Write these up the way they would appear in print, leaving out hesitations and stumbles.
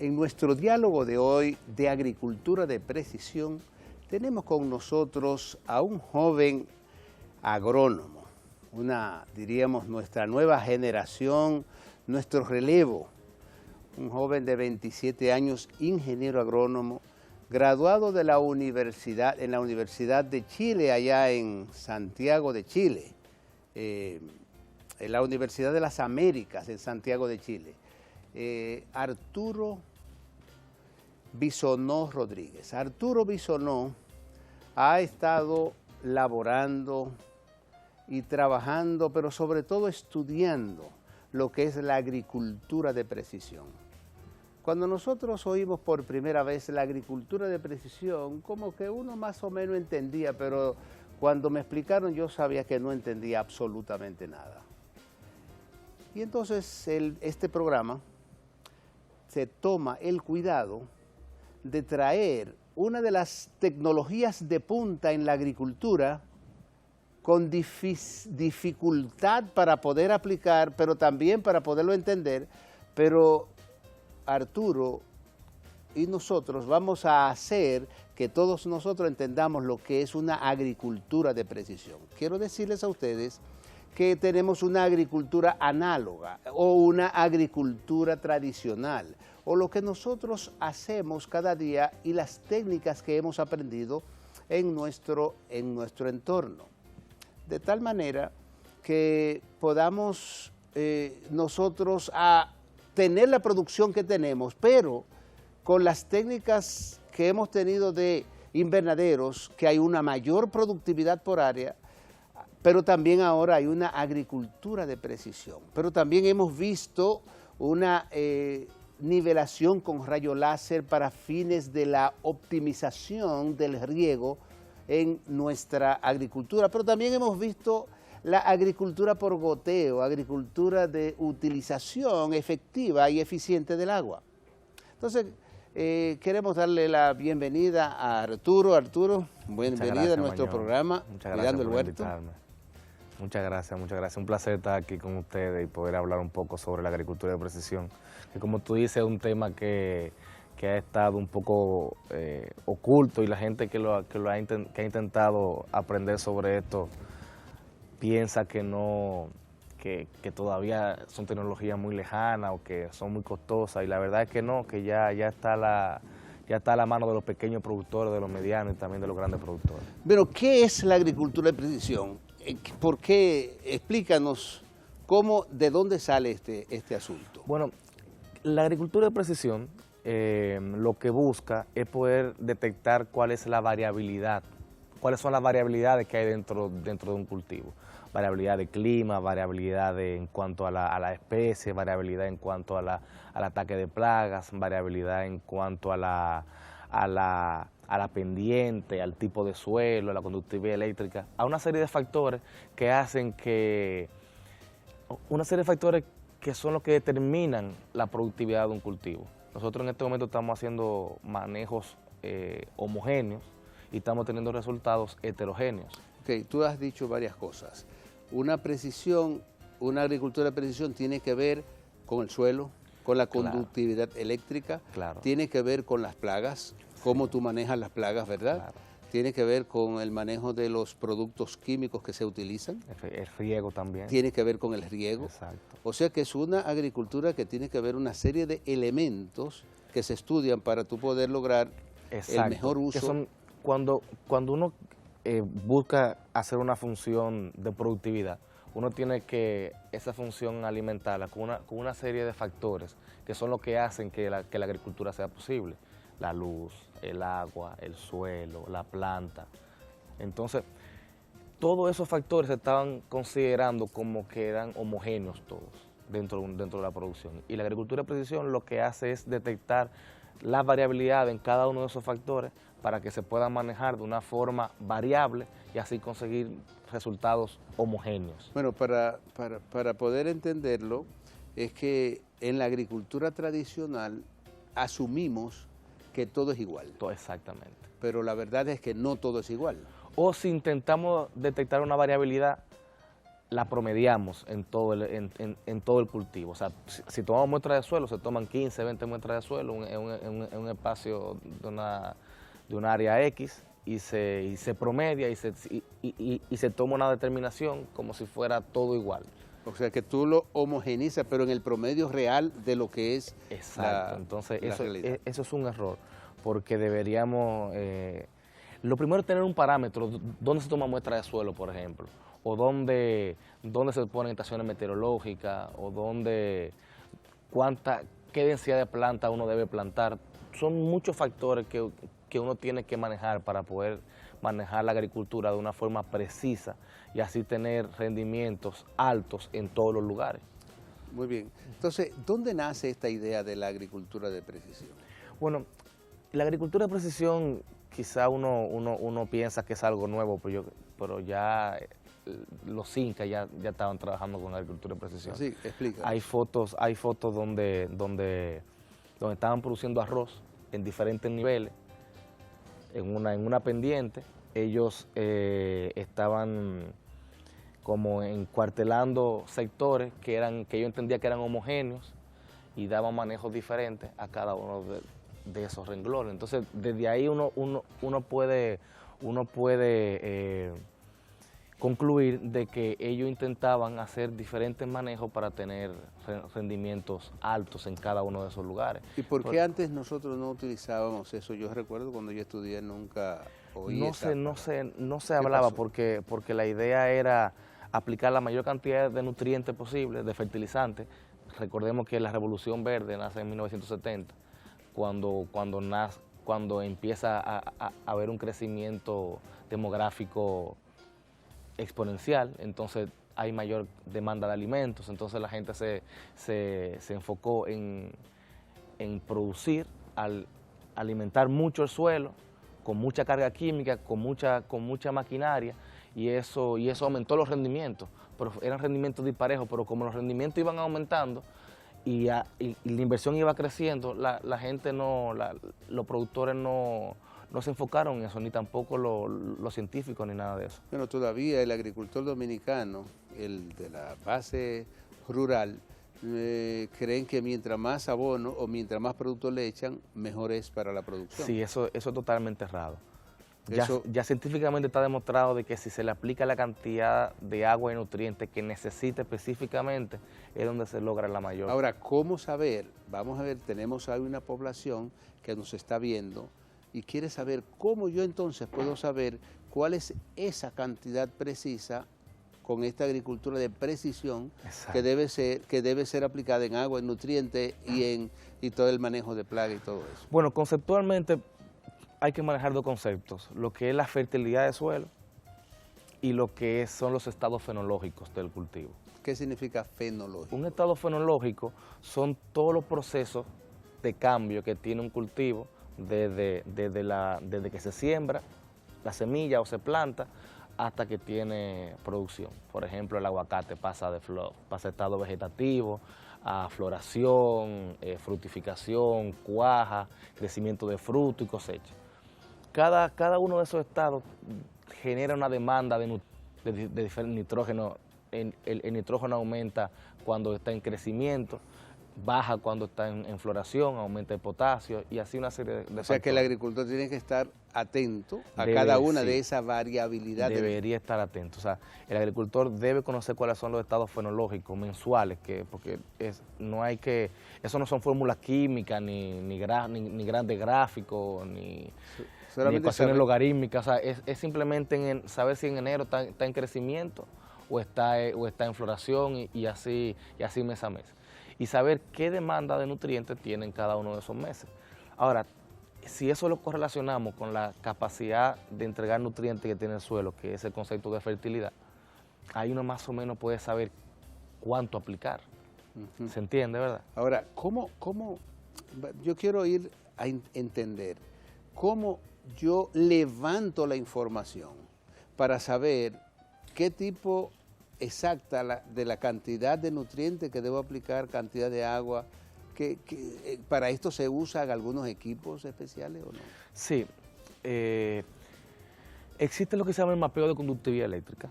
En nuestro diálogo de hoy de agricultura de precisión, tenemos con nosotros a un joven agrónomo, diríamos, nuestra nueva generación, nuestro relevo, un joven de 27 años, ingeniero agrónomo, graduado de la universidad, en la Universidad de Chile, allá en Santiago de Chile, en la Universidad de las Américas, en Santiago de Chile. Arturo Bisonó Rodríguez. Arturo Bisonó ha estado laborando y trabajando, pero sobre todo estudiando lo que es la agricultura de precisión. Cuando nosotros oímos por primera vez la agricultura de precisión, como que uno más o menos entendía, pero cuando me explicaron yo sabía que no entendía absolutamente nada. Y entonces este programa se toma el cuidado de traer una de las tecnologías de punta en la agricultura con dificultad para poder aplicar, pero también para poderlo entender, pero Arturo y nosotros vamos a hacer que todos nosotros entendamos lo que es una agricultura de precisión. Quiero decirles a ustedes que tenemos una agricultura análoga o una agricultura tradicional, o lo que nosotros hacemos cada día y las técnicas que hemos aprendido en nuestro entorno. De tal manera que podamos nosotros tener la producción que tenemos, pero con las técnicas que hemos tenido de invernaderos, que hay una mayor productividad por área, pero también ahora hay una agricultura de precisión. Pero también hemos visto una nivelación con rayo láser para fines de la optimización del riego en nuestra agricultura. Pero también hemos visto la agricultura por goteo, agricultura de utilización efectiva y eficiente del agua. Entonces, queremos darle la bienvenida a Arturo. Arturo, bienvenida a nuestro programa, Cuidando el Huerto. Muchas gracias. Un placer estar aquí con ustedes y poder hablar un poco sobre la agricultura de precisión, que como tú dices es un tema que ha estado un poco oculto, y la gente que ha intentado aprender sobre esto piensa que que todavía son tecnologías muy lejanas o que son muy costosas, y la verdad es que no, que ya está a la mano de los pequeños productores, de los medianos y también de los grandes productores. Pero, ¿qué es la agricultura de precisión? ¿Por qué? Explícanos de dónde sale este asunto. Bueno, la agricultura de precisión lo que busca es poder detectar cuál es la variabilidad, cuáles son las variabilidades que hay dentro de un cultivo. Variabilidad de clima, variabilidad en cuanto a la especie, variabilidad en cuanto al ataque de plagas, variabilidad en cuanto a la pendiente, al tipo de suelo, a la conductividad eléctrica, a una serie de factores que hacen que son los que determinan la productividad de un cultivo. Nosotros en este momento estamos haciendo manejos homogéneos y estamos teniendo resultados heterogéneos. Ok, tú has dicho varias cosas. Una agricultura de precisión tiene que ver con el suelo, con la conductividad eléctrica, tiene que ver con las plagas, cómo tú manejas las plagas, ¿verdad? Claro. Tiene que ver con el manejo de los productos químicos que se utilizan. El riego también. Tiene que ver con el riego. Exacto. O sea que es una agricultura que tiene que ver una serie de elementos que se estudian para tú poder lograr el mejor uso. Que son, cuando uno busca hacer una función de productividad, uno tiene que esa función alimentarla con una serie de factores que son los que hacen que la agricultura sea posible. La luz, el agua, el suelo, la planta. Entonces, todos esos factores se estaban considerando como que eran homogéneos todos dentro de la producción. Y la agricultura de precisión lo que hace es detectar la variabilidad en cada uno de esos factores para que se puedan manejar de una forma variable y así conseguir resultados homogéneos. Bueno, para poder entenderlo, es que en la agricultura tradicional asumimos que todo es igual. Todo exactamente. Pero la verdad es que no todo es igual. O si intentamos detectar una variabilidad, la promediamos en todo en todo el cultivo. O sea, si tomamos muestras de suelo, se toman 15, 20 muestras de suelo en un espacio de un área X y se promedia y se toma una determinación como si fuera todo igual. O sea, que tú lo homogenizas, pero en el promedio real de lo que es exacto. Entonces, la realidad. eso es un error, porque deberíamos, lo primero es tener un parámetro, dónde se toma muestra de suelo, por ejemplo, o dónde se ponen estaciones meteorológicas, o qué densidad de planta uno debe plantar. Son muchos factores que uno tiene que manejar para poder manejar la agricultura de una forma precisa y así tener rendimientos altos en todos los lugares. Muy bien. Entonces, ¿dónde nace esta idea de la agricultura de precisión? Bueno, la agricultura de precisión quizá uno piensa que es algo nuevo, pero ya los incas ya estaban trabajando con agricultura de precisión. Sí, explica. Hay fotos donde estaban produciendo arroz en diferentes niveles, en una pendiente. Ellos estaban como encuartelando sectores que yo entendía que eran homogéneos y daban manejos diferentes a cada uno de esos renglones. Entonces, desde ahí uno puede concluir de que ellos intentaban hacer diferentes manejos para tener rendimientos altos en cada uno de esos lugares. ¿Y por qué antes nosotros no utilizábamos eso? Yo recuerdo cuando yo estudié nunca oí no se hablaba porque la idea era aplicar la mayor cantidad de nutrientes posibles, de fertilizantes. Recordemos que la Revolución Verde nace en 1970, cuando empieza a haber un crecimiento demográfico exponencial, entonces hay mayor demanda de alimentos, entonces la gente se enfocó en producir, al alimentar mucho el suelo, con mucha carga química, con mucha maquinaria, y eso aumentó los rendimientos, pero eran rendimientos disparejos, pero como los rendimientos iban aumentando y la inversión iba creciendo, la gente los productores no se enfocaron en eso, ni tampoco los científicos, ni nada de eso. Bueno, todavía el agricultor dominicano, el de la base rural, creen que mientras más abono o mientras más productos le echan, mejor es para la producción. Sí, eso es totalmente errado. Ya científicamente está demostrado de que si se le aplica la cantidad de agua y nutrientes que necesita específicamente, es donde se logra la mayor. Ahora, ¿cómo saber? Vamos a ver, tenemos ahí una población que nos está viendo y quiere saber cómo yo entonces puedo saber cuál es esa cantidad precisa con esta agricultura de precisión que debe ser aplicada en agua, en nutrientes y todo el manejo de plaga y todo eso. Bueno, conceptualmente hay que manejar dos conceptos, lo que es la fertilidad de suelo y lo que son los estados fenológicos del cultivo. ¿Qué significa fenológico? Un estado fenológico son todos los procesos de cambio que tiene un cultivo desde que se siembra la semilla o se planta hasta que tiene producción. Por ejemplo, el aguacate pasa de estado vegetativo a floración, fructificación, cuaja, crecimiento de fruto y cosecha. Cada uno de esos estados genera una demanda de diferente nitrógeno. El nitrógeno aumenta cuando está en crecimiento, baja cuando está en floración, aumenta el potasio y así una serie de factores. O sea que el agricultor tiene que estar atento a cada una de esas variabilidades. Debería estar atento. O sea, el agricultor debe conocer cuáles son los estados fenológicos mensuales, porque eso no son fórmulas químicas, ni grandes gráficos, ni ecuaciones logarítmicas. O sea, es simplemente saber si en enero está en crecimiento o está en floración y así mes a mes. Y saber qué demanda de nutrientes tienen cada uno de esos meses. Ahora, si eso lo correlacionamos con la capacidad de entregar nutrientes que tiene el suelo, que es el concepto de fertilidad, ahí uno más o menos puede saber cuánto aplicar. ¿Se entiende, verdad? Ahora, yo quiero ir a entender cómo yo levanto la información para saber qué tipo exacta de la cantidad de nutrientes que debo aplicar, cantidad de agua, ¿para esto se usan algunos equipos especiales o no? Sí, existe lo que se llama el mapeo de conductividad eléctrica.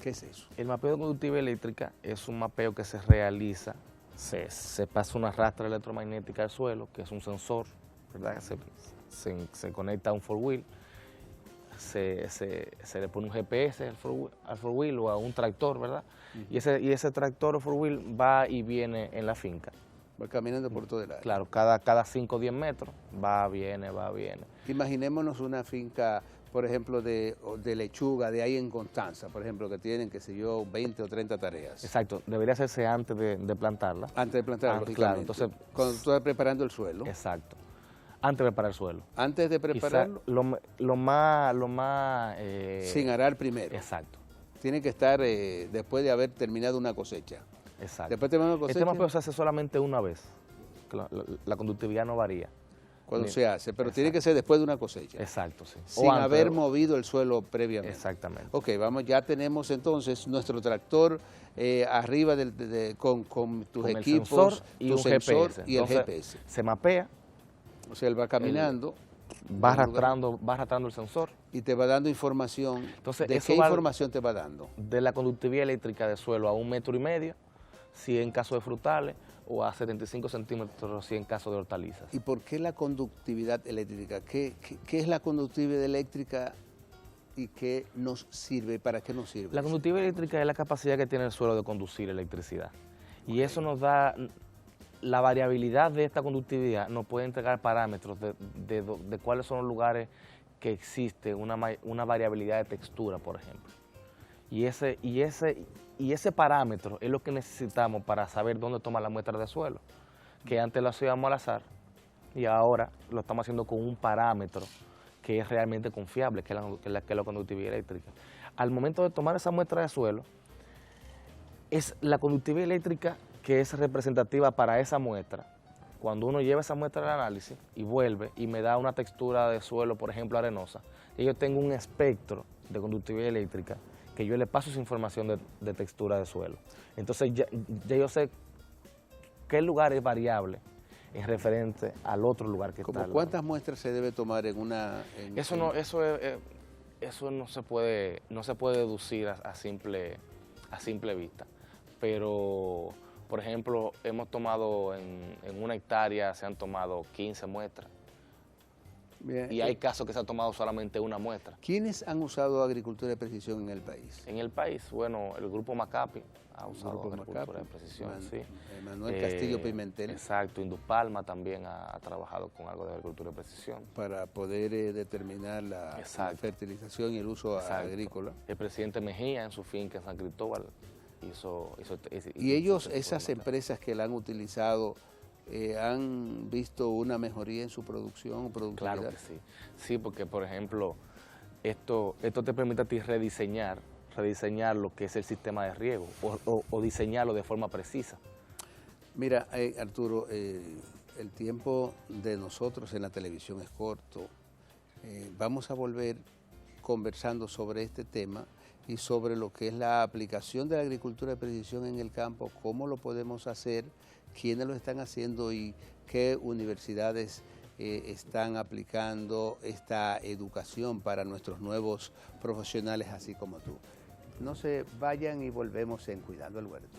¿Qué es eso? El mapeo de conductividad eléctrica es un mapeo que se realiza, se pasa una rastra electromagnética al suelo, que es un sensor, ¿verdad? Se conecta a un four wheel, se le pone un GPS al four wheel o a un tractor, ¿verdad? Y ese tractor o four wheel va y viene en la finca. Va caminando por todo el área. Claro, cada 5 o 10 metros, va, viene. Imaginémonos una finca, por ejemplo, de lechuga, de ahí en Constanza, por ejemplo, que tienen, qué sé yo, 20 o 30 tareas. Exacto, debería hacerse antes de plantarla. Antes de plantarla, lógicamente. Claro, entonces, cuando tú estás preparando el suelo. Exacto, antes de preparar el suelo. Antes de prepararlo. Quizá lo más... sin arar primero. Exacto. Tiene que estar después de haber terminado una cosecha. Exacto. Después de terminar una cosecha. Este mapeo se hace solamente una vez. La conductividad no varía. Cuando se hace, pero tiene que ser después de una cosecha. Exacto, sí. Sin haber movido el suelo previamente. Exactamente. Ok, vamos, ya tenemos entonces nuestro tractor arriba con tus equipos, y tu sensor GPS. y el GPS. Se mapea. O sea, él va caminando. Va arrastrando el sensor. Y te va dando información. Entonces, ¿de qué información te va dando? De la conductividad eléctrica de suelo a 1,5 metros, si en caso de frutales, o a 75 centímetros si en caso de hortalizas. ¿Y por qué la conductividad eléctrica? ¿Qué es la conductividad eléctrica y qué nos sirve? ¿Para qué nos sirve? La conductividad eléctrica es la capacidad que tiene el suelo de conducir electricidad. Y eso nos da, la variabilidad de esta conductividad nos puede entregar parámetros de cuáles son los lugares que existe una variabilidad de textura, por ejemplo. Y ese parámetro es lo que necesitamos para saber dónde toma la muestra de suelo, que antes lo hacíamos al azar y ahora lo estamos haciendo con un parámetro que es realmente confiable, que es la conductividad eléctrica. Al momento de tomar esa muestra de suelo, es la conductividad eléctrica que es representativa para esa muestra. Cuando uno lleva esa muestra al análisis y vuelve y me da una textura de suelo, por ejemplo, arenosa, y yo tengo un espectro de conductividad eléctrica que yo le paso esa información de textura de suelo. Entonces ya yo sé qué lugar es variable en referente al otro lugar que está. ¿Cuántas muestras se debe tomar en una...? Eso no se puede deducir a simple vista, pero, por ejemplo, hemos tomado en una hectárea, se han tomado 15 muestras. Bien, y hay casos que se ha tomado solamente una muestra. ¿Quiénes han usado agricultura de precisión en el país? En el país, bueno, el Grupo Macapi ha usado agricultura de precisión, sí. Manuel Castillo Pimentel. Exacto, Indupalma también ha trabajado con algo de agricultura de precisión. Para poder determinar la fertilización y el uso agrícola. El presidente Mejía en su finca en San Cristóbal hizo y ellos, esas empresas que la han utilizado, ¿han visto una mejoría en su producción o productividad? Claro que sí. Sí, porque, por ejemplo, esto te permite a ti rediseñar lo que es el sistema de riego o diseñarlo de forma precisa. Mira, Arturo, el tiempo de nosotros en la televisión es corto. Vamos a volver conversando sobre este tema y sobre lo que es la aplicación de la agricultura de precisión en el campo, cómo lo podemos hacer, quiénes lo están haciendo y qué universidades están aplicando esta educación para nuestros nuevos profesionales así como tú. No se vayan y volvemos en Cuidando el Huerto.